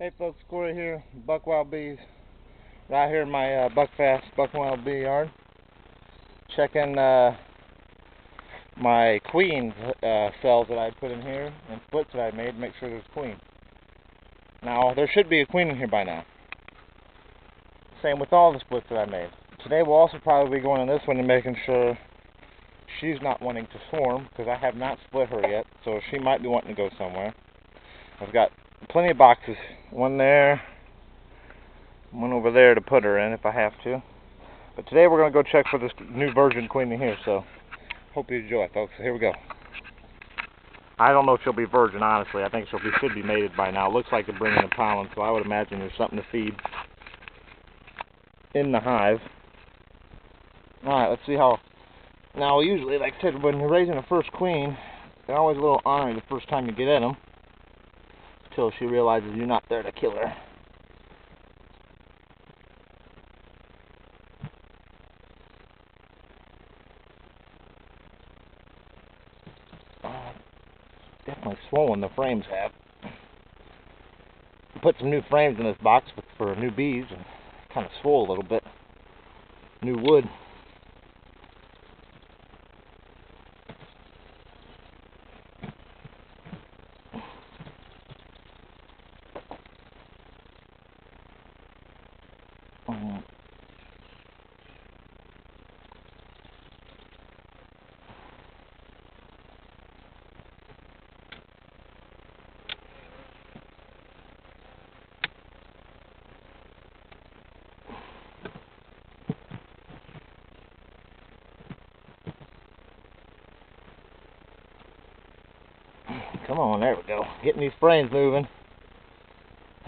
Hey folks, Corey here, Buck Wild Bees, right here in my Buckfast Buck Wild Bee yard. Checking my queen cells that I put in here and splits that I made to make sure there's a queen. Now, there should be a queen in here by now. Same with all the splits that I made. Today we'll also probably be going on this one and making sure she's not wanting to swarm, because I have not split her yet, so she might be wanting to go somewhere. I've got plenty of boxes, one there, one over there to put her in if I have to. But today we're going to go check for this new virgin queen in here, so hope you enjoy, folks. So here we go. I don't know if she'll be virgin, honestly. I think should be mated by now. It looks like they're bringing the pollen, so I would imagine there's something to feed in the hive. Alright, let's see how... Now, usually, like I said, when you're raising a first queen, they're always a little ornery the first time you get in them, until she realizes you're not there to kill her. Definitely swollen, the frames have. Put some new frames in this box for new bees, and kind of swole a little bit. New wood. Come on, there we go. Getting these frames moving.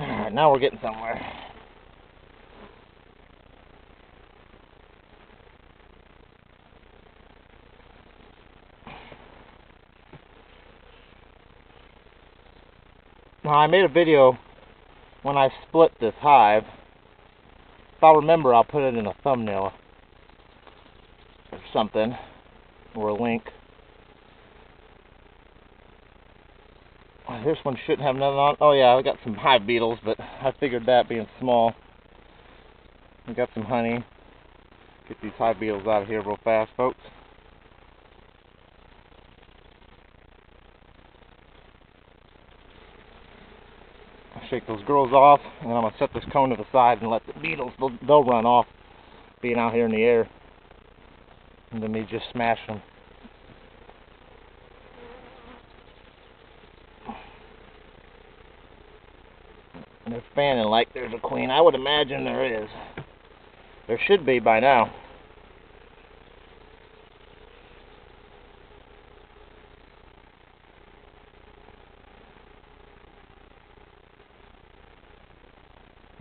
Alright, now we're getting somewhere. Now, I made a video when I split this hive. If I remember, I'll put it in a thumbnail or something, or a link. This one shouldn't have nothing on. Oh yeah, I got some hive beetles, but I figured that being small. We got some honey. Get these hive beetles out of here real fast, folks. I'll shake those girls off, and then I'm gonna set this cone to the side and let the beetles, they'll run off, being out here in the air, and then me just smash them. And they're fanning like there's a queen. I would imagine there is. There should be by now.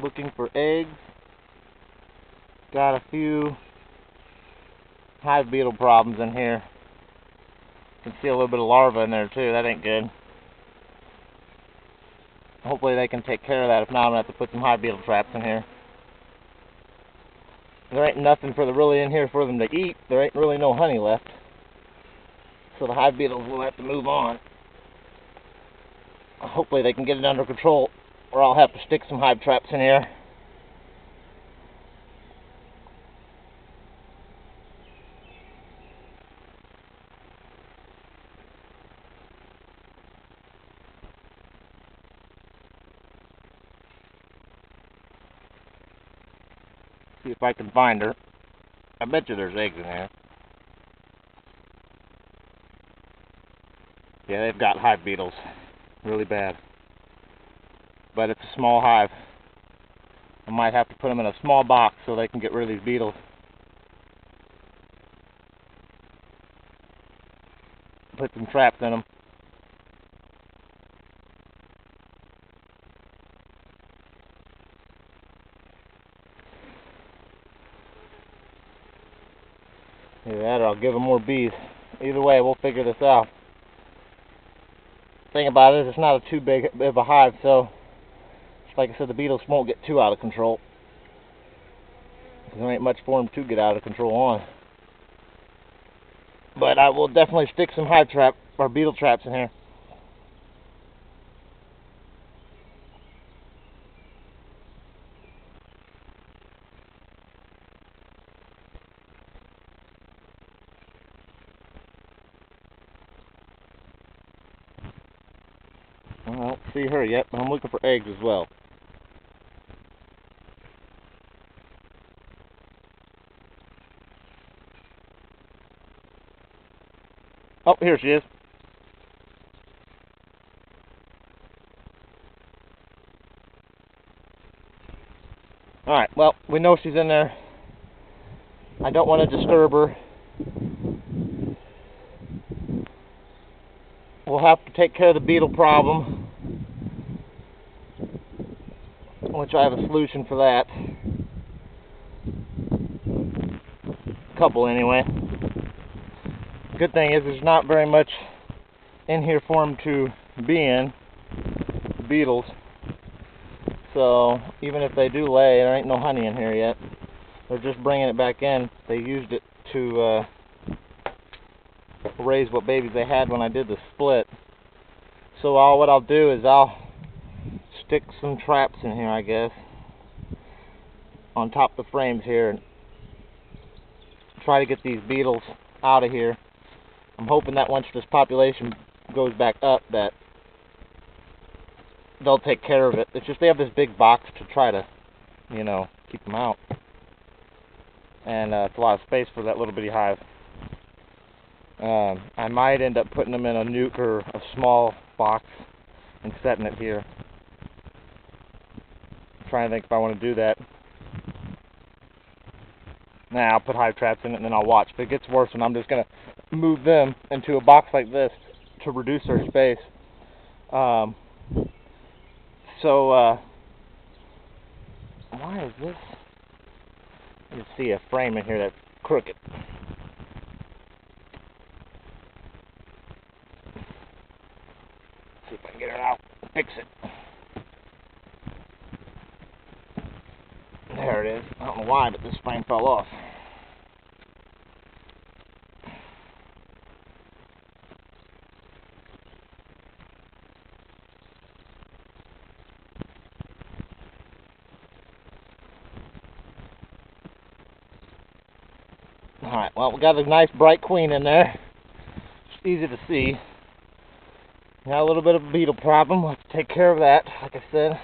Looking for eggs. Got a few hive beetle problems in here. You can see a little bit of larva in there too. That ain't good. Hopefully they can take care of that. If not, I'm going to have to put some hive beetle traps in here. There ain't nothing really in here for them to eat. There ain't really no honey left. So the hive beetles will have to move on. Hopefully they can get it under control, or I'll have to stick some hive traps in here. See if I can find her. I bet you there's eggs in there. Yeah, they've got hive beetles. Really bad. But it's a small hive. I might have to put them in a small box so they can get rid of these beetles. Put some traps in them. Either that or I'll give them more bees. Either way, we'll figure this out. Thing about it is it's not too big of a hive, so like I said, the beetles won't get too out of control. There ain't much for them to get out of control on. But I will definitely stick some hive trap or beetle traps in here. I don't see her yet, but I'm looking for eggs as well. Oh, here she is. Alright, well, we know she's in there. I don't want to disturb her. We'll have to take care of the beetle problem, which I have a solution for that. A couple anyway. Good thing is there's not very much in here for them to be in, the beetles. So even if they do lay, there ain't no honey in here yet. They're just bringing it back in. They used it to raise what babies they had when I did the split. So what I'll do is I'll stick some traps in here, I guess, on top of the frames here, and try to get these beetles out of here. I'm hoping that once this population goes back up, that they'll take care of it. It's just they have this big box to try to, you know, keep them out. And it's a lot of space for that little bitty hive. I might end up putting them in a nuke or a small box and setting it here. I'm trying to think if I want to do that. Nah, I'll put hive traps in it and then I'll watch. If it gets worse, then I'm just going to move them into a box like this to reduce their space. Why is this? I can see a frame in here that's crooked. See if I can get it out and fix it. There it is. I don't know why, but this frame fell off. Alright, well, we got a nice bright queen in there. It's easy to see. Got a little bit of a beetle problem. We'll have to take care of that. Like I said,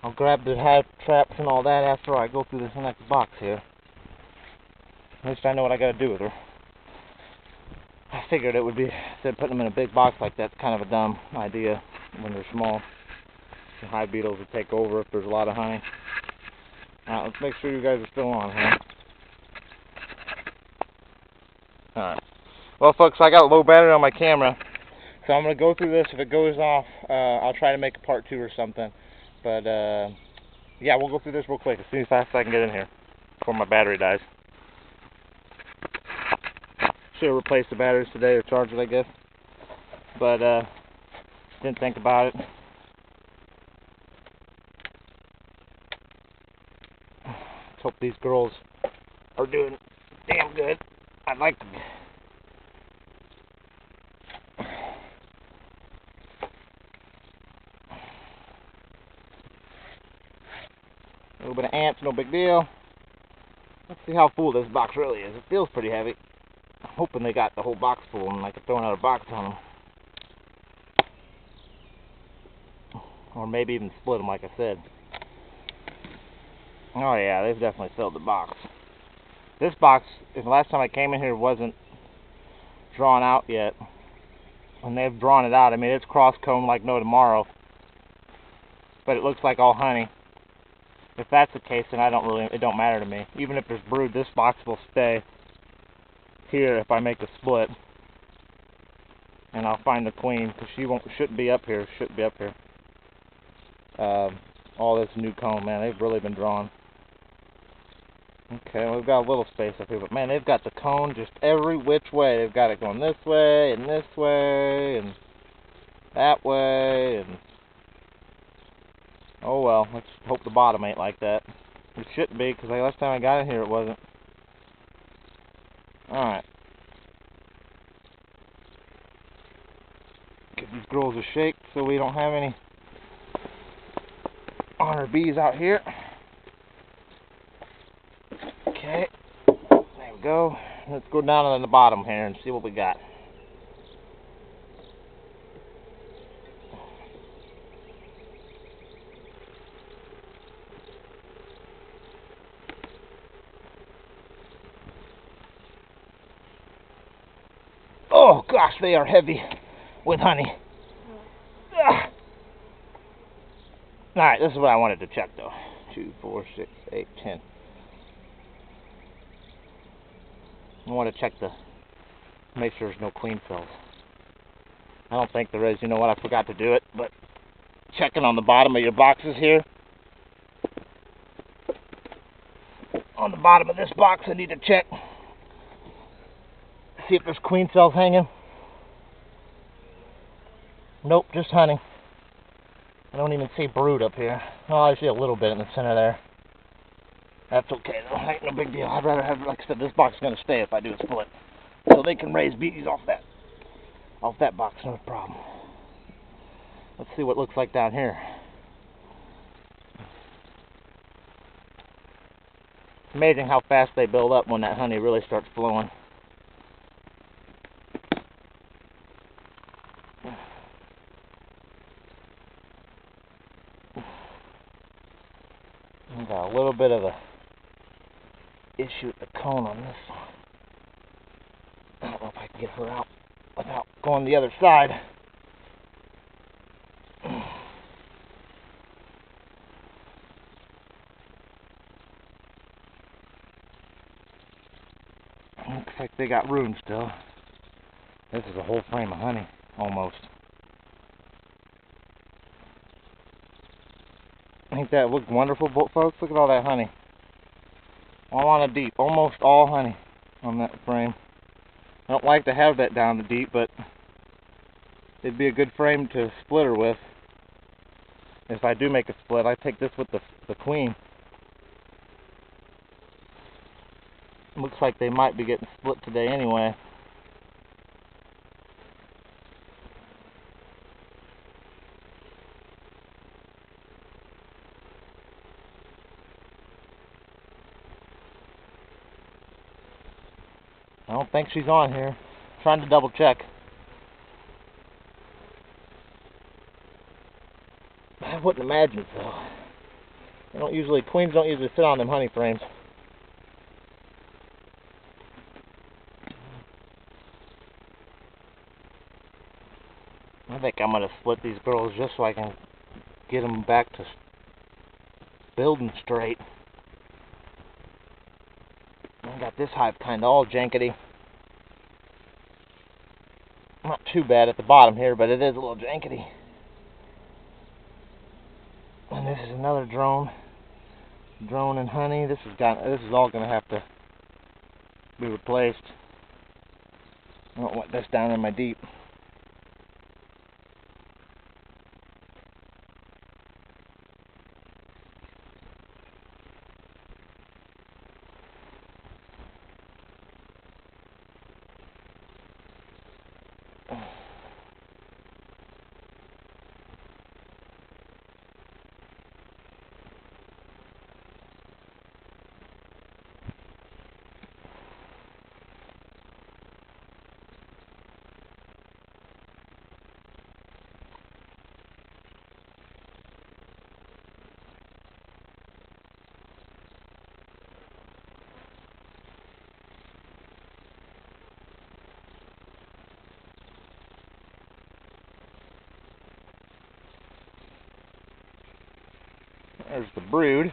I'll grab the hive traps and all that after I go through this next box here. At least I know what I gotta do with her. I figured it would be, instead of putting them in a big box like that, kind of a dumb idea when they're small. The hive beetles will take over if there's a lot of honey. Alright, let's make sure you guys are still on, huh? Alright. Well, folks, I got a low battery on my camera, so I'm going to go through this. If it goes off, I'll try to make a part 2 or something. But, yeah, we'll go through this real quick as soon as fast as I can get in here before my battery dies. Should have replaced the batteries today or charged it, I guess. But, didn't think about it. Let's hope these girls are doing damn good. I'd like to... A little bit of ants, no big deal. Let's see how full this box really is. It feels pretty heavy. I'm hoping they got the whole box full and I can throw another box on them. Or maybe even split them, like I said. Oh yeah, they've definitely filled the box. This box, the last time I came in here, wasn't drawn out yet. And they've drawn it out. I mean, it's cross-combed like no tomorrow. But it looks like all honey. If that's the case, then it don't matter to me. Even if there's brood, this box will stay here if I make a split. And I'll find the queen, because shouldn't be up here. Shouldn't be up here. All this new comb, man, they've really been drawn. Okay, well, we've got a little space up here, but man, they've got the cone just every which way. They've got it going this way, and that way, and oh well, let's hope the bottom ain't like that. It shouldn't be, because last time I got in here, it wasn't. Alright. Give these girls a shake so we don't have any honor bees out here. Okay, there we go. Let's go down on the bottom here and see what we got. Oh gosh, they are heavy with honey. Alright, this is what I wanted to check though. 2, 4, 6, 8, 10. I want to check make sure there's no queen cells. I don't think there is. You know what? I forgot to do it, but checking on the bottom of your boxes here. On the bottom of this box, I need to check. See if there's queen cells hanging. Nope, just honey. I don't even see brood up here. Oh, I see a little bit in the center there. That's okay though. Ain't no big deal. I'd rather have, like I said, this box is gonna stay if I do a split, so they can raise bees off that box. No problem. Let's see what it looks like down here. Amazing how fast they build up when that honey really starts flowing. I've got a little bit of a issue with the cone on this one. I don't know if I can get her out without going the other side. Looks like they got room still. This is a whole frame of honey, almost. Ain't that look wonderful, folks? Look at all that honey. All on a deep, almost all honey on that frame. I don't like to have that down the deep, but it'd be a good frame to split her with. If I do make a split, I take this with the queen. Looks like they might be getting split today anyway. I don't think she's on here. I'm trying to double check. I wouldn't imagine so. Queens don't usually sit on them honey frames. I think I'm going to split these girls just so I can get them back to building straight. I got this hive kind of all jankety. Not too bad at the bottom here, but it is a little jankety. And this is another drone. Drone and honey. This is all going to have to be replaced. I don't want this down in my deep. There's the brood.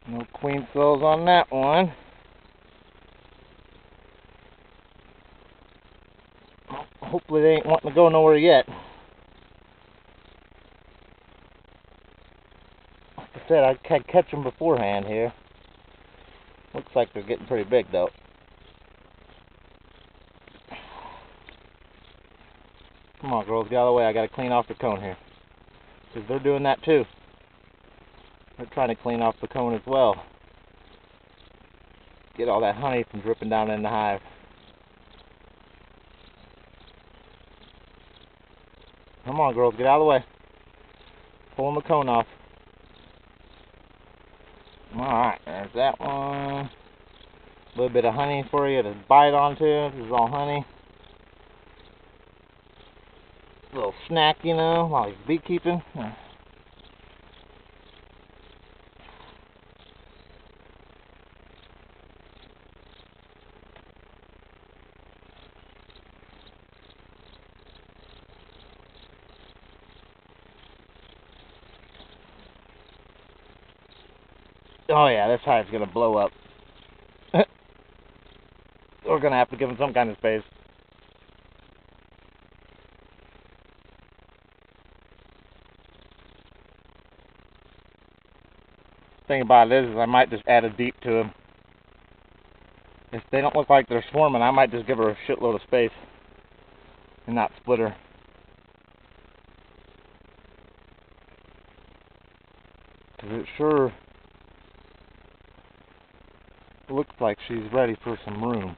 No queen cells on that one. Hopefully they ain't wanting to go nowhere yet. Like I said, I could catch them beforehand here. Looks like they're getting pretty big though. Come on, girls, get out of the way. I gotta clean off the cone here. Because they're doing that too. They're trying to clean off the cone as well. Get all that honey from dripping down in the hive. Come on, girls, get out of the way. Pulling the cone off. Alright, there's that one. A little bit of honey for you to bite onto. This is all honey. A little snack, you know, while you're beekeeping. Oh yeah, this hive's gonna blow up. We're gonna have to give him some kind of space. Thing about it is I might just add a deep to them. If they don't look like they're swarming, I might just give her a shitload of space and not split her. Because it sure looks like she's ready for some room.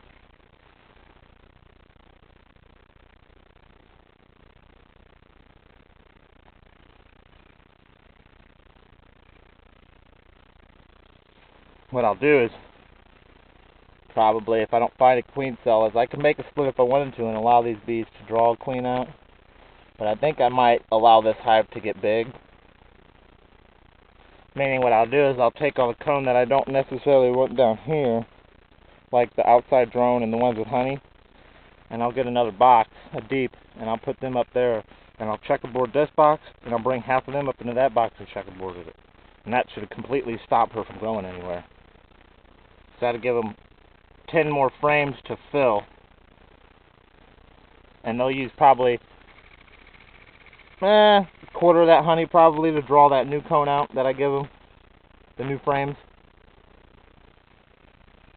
What I'll do is, probably, if I don't find a queen cell, is I can make a split if I wanted to and allow these bees to draw a queen out. But I think I might allow this hive to get big. Meaning what I'll do is I'll take all the comb that I don't necessarily want down here, like the outside drone and the ones with honey, and I'll get another box, a deep, and I'll put them up there, and I'll checkerboard this box, and I'll bring half of them up into that box and checkerboard it. And that should completely stop her from going anywhere. So I got to give them 10 more frames to fill, and they'll use probably a quarter of that honey probably to draw that new cone out that I give them, the new frames.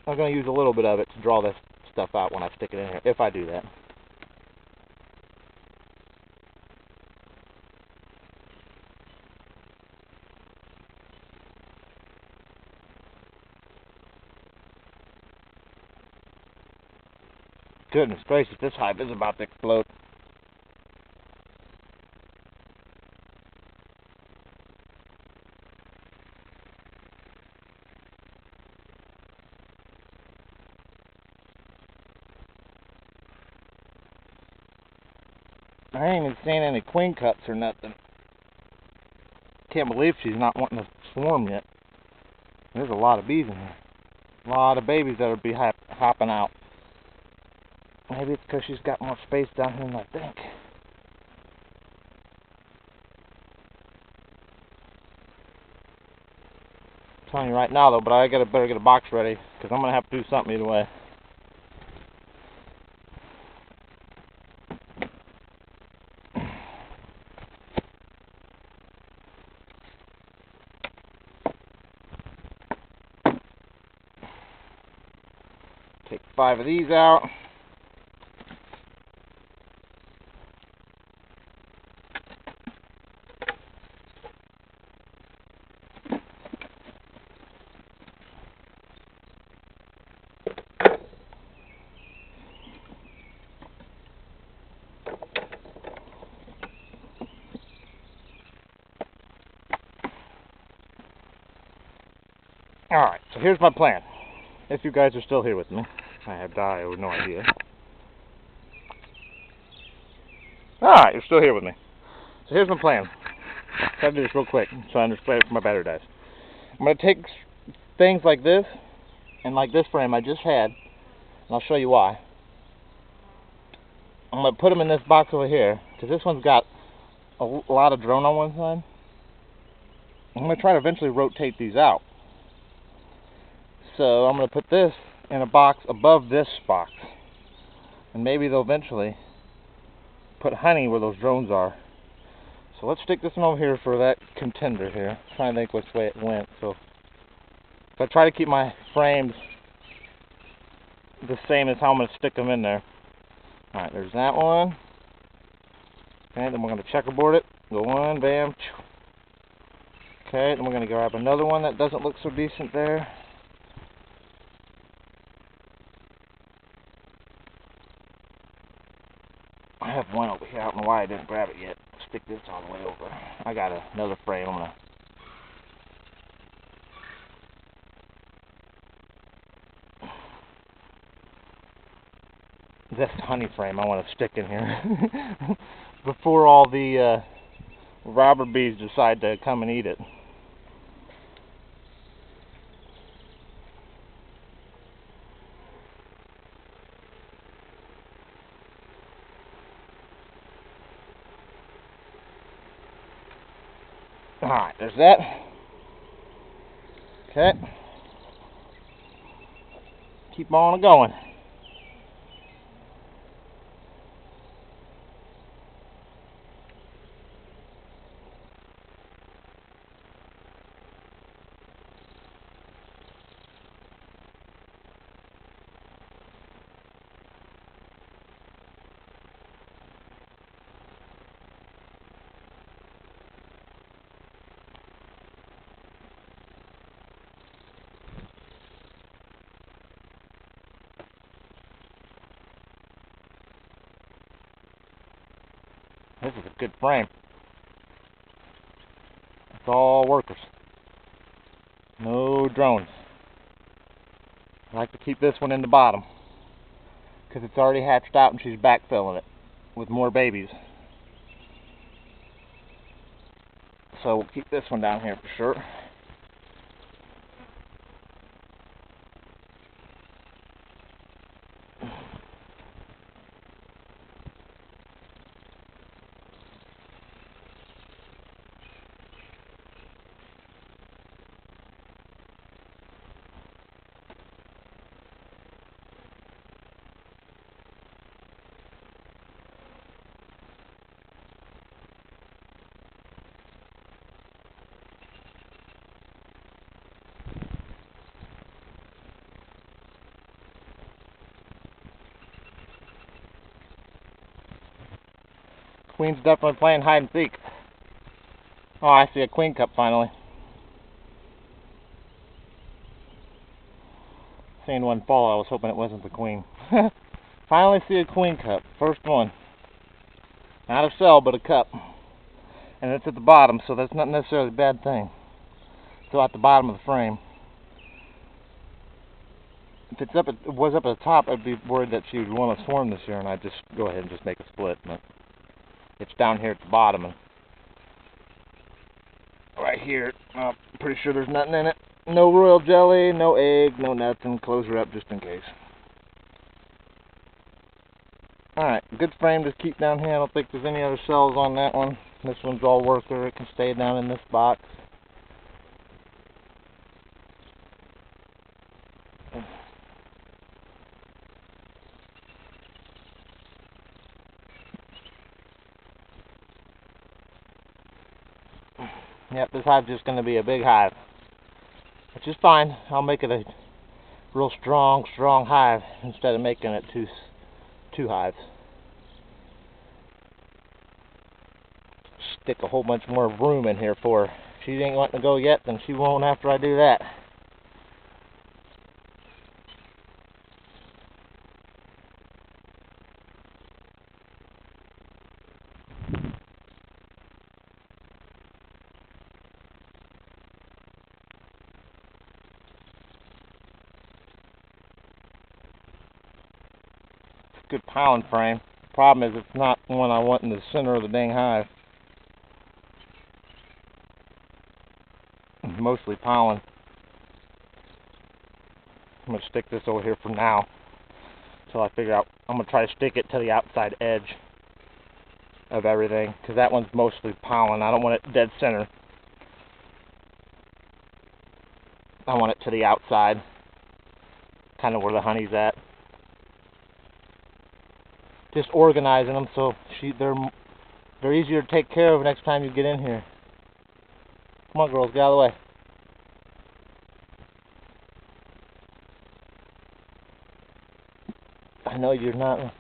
I'm going to use a little bit of it to draw this stuff out when I stick it in here, if I do that. Goodness gracious, this hive is about to explode. I ain't even seen any queen cups or nothing. Can't believe she's not wanting to swarm yet. There's a lot of bees in here. A lot of babies that would be hopping out. Maybe it's because she's got more space down here than I think. I'm telling you right now though, but I better get a box ready because I'm going to have to do something either way. Take 5 of these out. Alright, so here's my plan. If you guys are still here with me. I have no idea. Alright, you're still here with me. So here's my plan. Try to do this real quick so I understand it before my battery dies. I'm going to take things like this and like this frame I just had, and I'll show you why. I'm going to put them in this box over here because this one's got a lot of drone on one side. I'm going to try to eventually rotate these out. So I'm going to put this in a box above this box, and maybe they'll eventually put honey where those drones are. So let's stick this one over here for that contender here. I'm trying to think which way it went. So if I try to keep my frames the same as how I'm going to stick them in there. Alright, there's that one. Okay, then we're going to checkerboard it. Go on, bam. Okay, then we're going to grab another one that doesn't look so decent there. I have one over here. I don't know why I didn't grab it yet. Stick this all the way over. I got another frame. I'm gonna. This honey frame I want to stick in here before all the robber bees decide to come and eat it. Alright, there's that. Okay. Keep on going. This is a good frame. It's all workers. No drones. I like to keep this one in the bottom because it's already hatched out and she's backfilling it with more babies. So we'll keep this one down here for sure. Queen's definitely playing hide and seek. Oh, I see a queen cup finally. Seeing one fall, I was hoping it wasn't the queen. Finally see a queen cup. First one. Not a cell, but a cup. And it's at the bottom, so that's not necessarily a bad thing. Still at the bottom of the frame. If it was up at the top, I'd be worried that she would want to swarm this year, and I'd just go ahead and just make a split. But it's down here at the bottom, and right here, I'm pretty sure there's nothing in it. No royal jelly, no egg, no nothing. Close her up just in case. Alright, good frame to keep down here. I don't think there's any other cells on that one. This one's all worker. It can stay down in this box. Yep, this hive's just going to be a big hive, which is fine. I'll make it a real strong hive instead of making it two hives. Stick a whole bunch more room in here for her. If she ain't wanting to go yet, then she won't after I do that. Good pollen frame. Problem is it's not one I want in the center of the dang hive. Mostly pollen. I'm going to stick this over here for now until I figure out. I'm going to try to stick it to the outside edge of everything because that one's mostly pollen. I don't want it dead center. I want it to the outside, kind of where the honey's at. Just organizing them so they're easier to take care of next time you get in here. Come on, girls, get out of the way. I know you're not.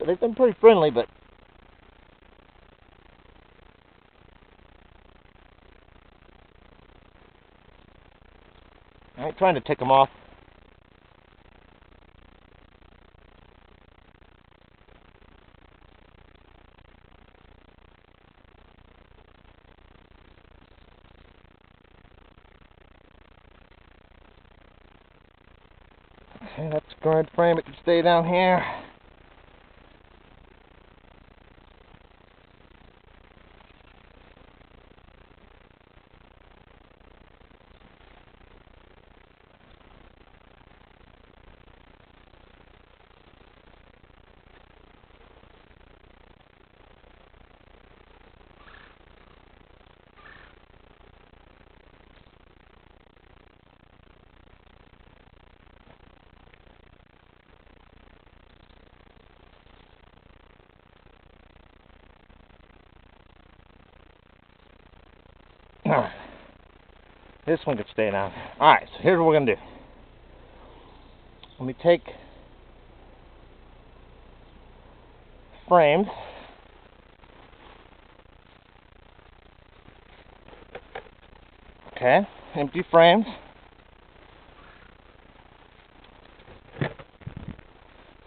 They've been pretty friendly, but I ain't trying to tick them off. Okay, that's a good frame. It can stay down here. Alright. This one could stay down. Alright, so here's what we're going to do. Let me take frames. Okay, empty frames.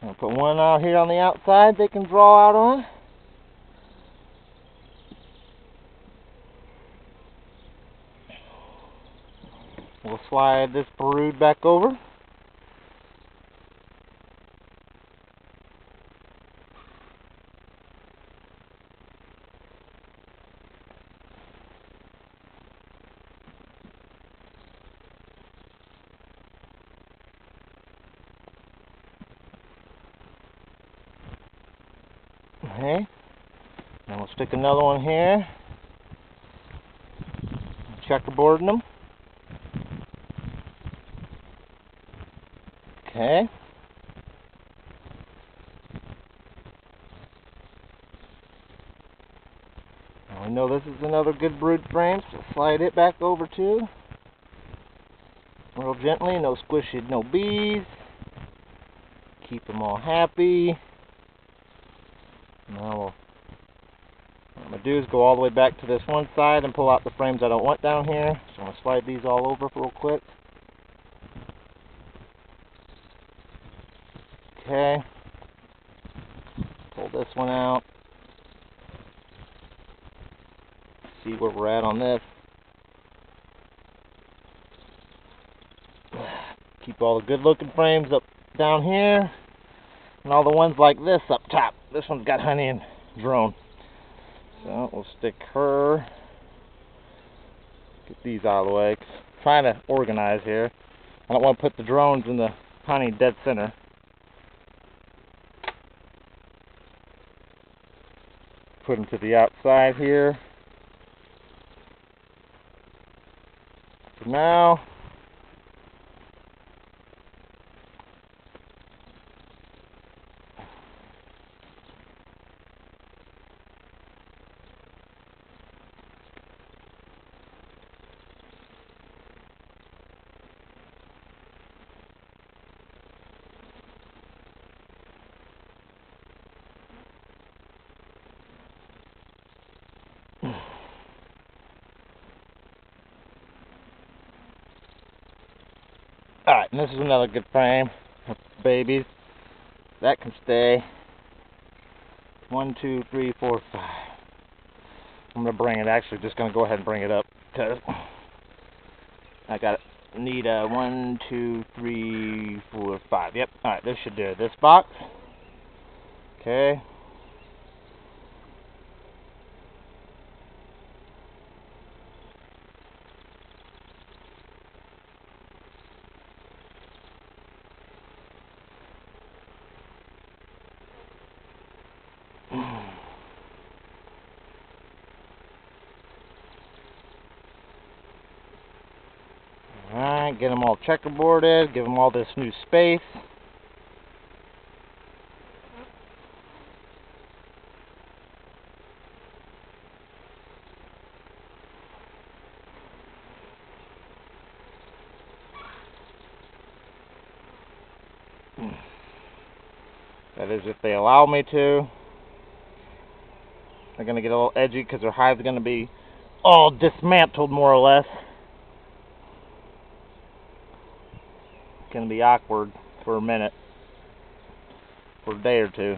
I'll put one out here on the outside they can draw out on. We'll slide this brood back over. Okay, now we'll stick another one here, checkerboarding them. Okay. Now we know this is another good brood frame, so slide it back over too. Real gently, no squishy, no bees. Keep them all happy. Now what I'm going to do is go all the way back to this one side and pull out the frames I don't want down here. So I'm going to slide these all over real quick. Okay. Pull this one out. See where we're at on this. Keep all the good looking frames up down here. And all the ones like this up top. This one's got honey and drone. So we'll stick her. Get these out of the way. Trying to organize here. I don't want to put the drones in the honey dead center. Put them to the outside here. For now. Alright, and this is another good frame of babies. That can stay. 1, 2, 3, 4, 5. I'm going to bring it, actually just going to go ahead and bring it up because I got it. Need a 1, 2, 3, 4, 5. Yep, alright, this should do it. This box. Okay. Alright, get them all checkerboarded, give them all this new space. That is if they allow me to. They're going to get a little edgy because their hive's going to be all dismantled more or less. It's going to be awkward for a minute, for a day or two.